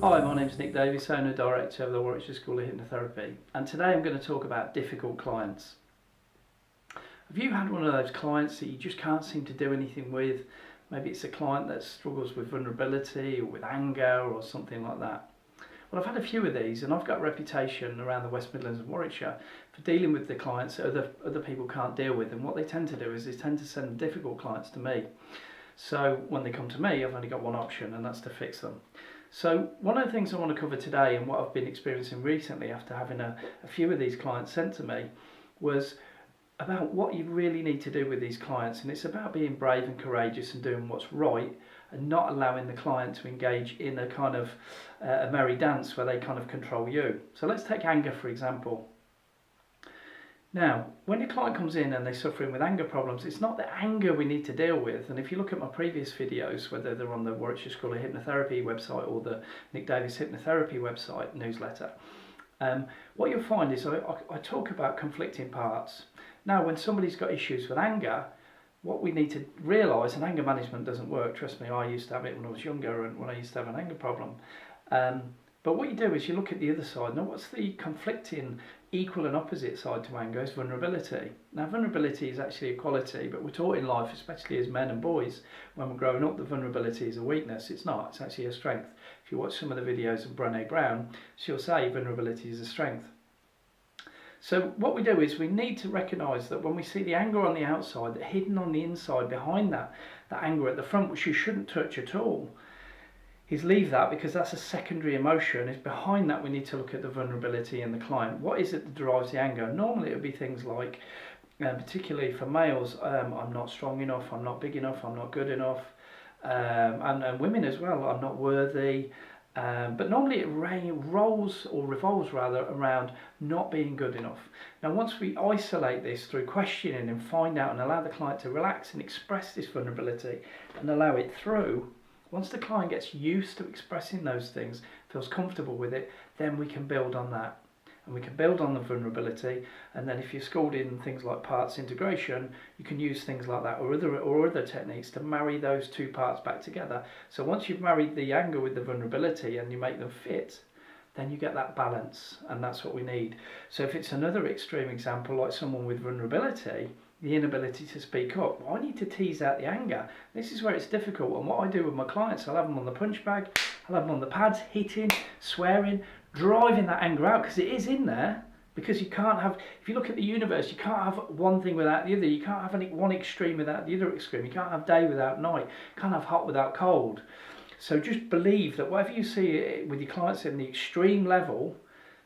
Hi, my name's Nick Davies, owner director of the Warwickshire School of Hypnotherapy, and today I'm going to talk about difficult clients. Have you had one of those clients that you just can't seem to do anything with? Maybe it's a client that struggles with vulnerability or with anger or something like that. Well, I've had a few of these, and I've got a reputation around the West Midlands and Warwickshire for dealing with the clients that other people can't deal with, and what they tend to do is they tend to send difficult clients to me. So when they come to me, I've only got one option, and that's to fix them. So one of the things I want to cover today, and what I've been experiencing recently after having a few of these clients sent to me, was about what you really need to do with these clients. And it's about being brave and courageous and doing what's right, and not allowing the client to engage in a kind of a merry dance where they kind of control you. So let's take anger for example. Now, when your client comes in and they're suffering with anger problems, it's not the anger we need to deal with. And if you look at my previous videos, whether they're on the Warwickshire School of Hypnotherapy website or the Nick Davies Hypnotherapy website newsletter, what you'll find is I talk about conflicting parts. Now, when somebody's got issues with anger, what we need to realise, and anger management doesn't work, trust me, I used to have it when I was younger and when I used to have an anger problem. But what you do is you look at the other side. Now, what's the conflicting, equal and opposite side to anger is vulnerability. Now, vulnerability is actually a quality, but we're taught in life, especially as men and boys, when we're growing up, that vulnerability is a weakness. It's not, it's actually a strength. If you watch some of the videos of Brené Brown, she'll say vulnerability is a strength. So what we do is we need to recognise that when we see the anger on the outside, that hidden on the inside behind that anger at the front, which you shouldn't touch at all, is leave that, because that's a secondary emotion. Is behind that we need to look at the vulnerability in the client. What is it that drives the anger? Normally it would be things like, particularly for males, I'm not strong enough, I'm not big enough, I'm not good enough, and women as well, I'm not worthy. But normally it revolves around not being good enough. Now, once we isolate this through questioning and find out and allow the client to relax and express this vulnerability and allow it through, once the client gets used to expressing those things, feels comfortable with it, then we can build on that. And we can build on the vulnerability, and then if you're schooled in things like parts integration, you can use things like that or other techniques to marry those two parts back together. So once you've married the anger with the vulnerability and you make them fit, then you get that balance, and that's what we need. So if it's another extreme example, like someone with vulnerability, the inability to speak up, well, I need to tease out the anger. This is where it's difficult, and what I do with my clients, I'll have them on the punch bag, I'll have them on the pads, hitting, swearing, driving that anger out, because it is in there. Because you can't have, if you look at the universe, you can't have one thing without the other. You can't have one extreme without the other extreme. You can't have day without night. You can't have hot without cold. So just believe that whatever you see with your clients in the extreme level,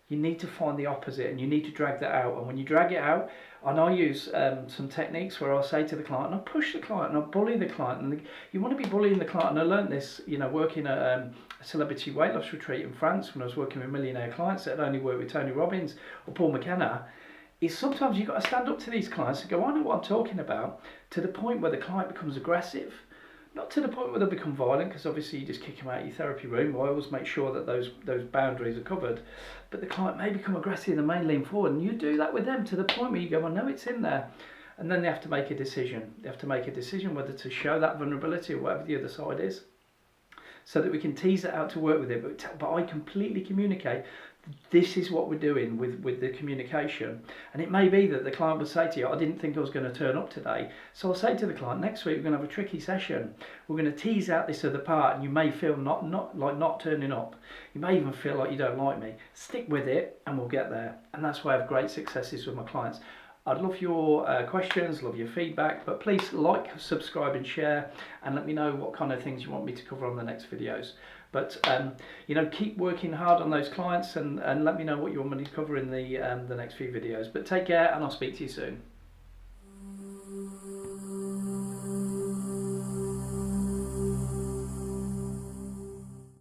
you need to find the opposite, and you need to drag that out. And when you drag it out, and I use some techniques where I'll say to the client, and I'll push the client, and I'll bully the client. And you want to be bullying the client. And I learned this, working at a celebrity weight loss retreat in France when I was working with millionaire clients that had only worked with Tony Robbins or Paul McKenna. Is sometimes you've got to stand up to these clients and go, I know what I'm talking about, to the point where the client becomes aggressive. Not to the point where they become violent, because obviously you just kick them out of your therapy room. I always make sure that those boundaries are covered. But the client may become aggressive and may lean forward, and you do that with them to the point where you go, I know it's in there. And then they have to make a decision. They have to make a decision whether to show that vulnerability or whatever the other side is, so that we can tease it out to work with it. But I completely communicate, this is what we're doing with the communication. And it may be that the client will say to you, I didn't think I was going to turn up today. So I'll say to the client, next week we're going to have a tricky session. We're going to tease out this other part, and you may feel not turning up. You may even feel like you don't like me. Stick with it and we'll get there. And that's why I have great successes with my clients. I'd love your questions, love your feedback, but please like, subscribe and share, and let me know what kind of things you want me to cover on the next videos. But keep working hard on those clients, and let me know what you want me to cover in the next few videos. But take care, and I'll speak to you soon.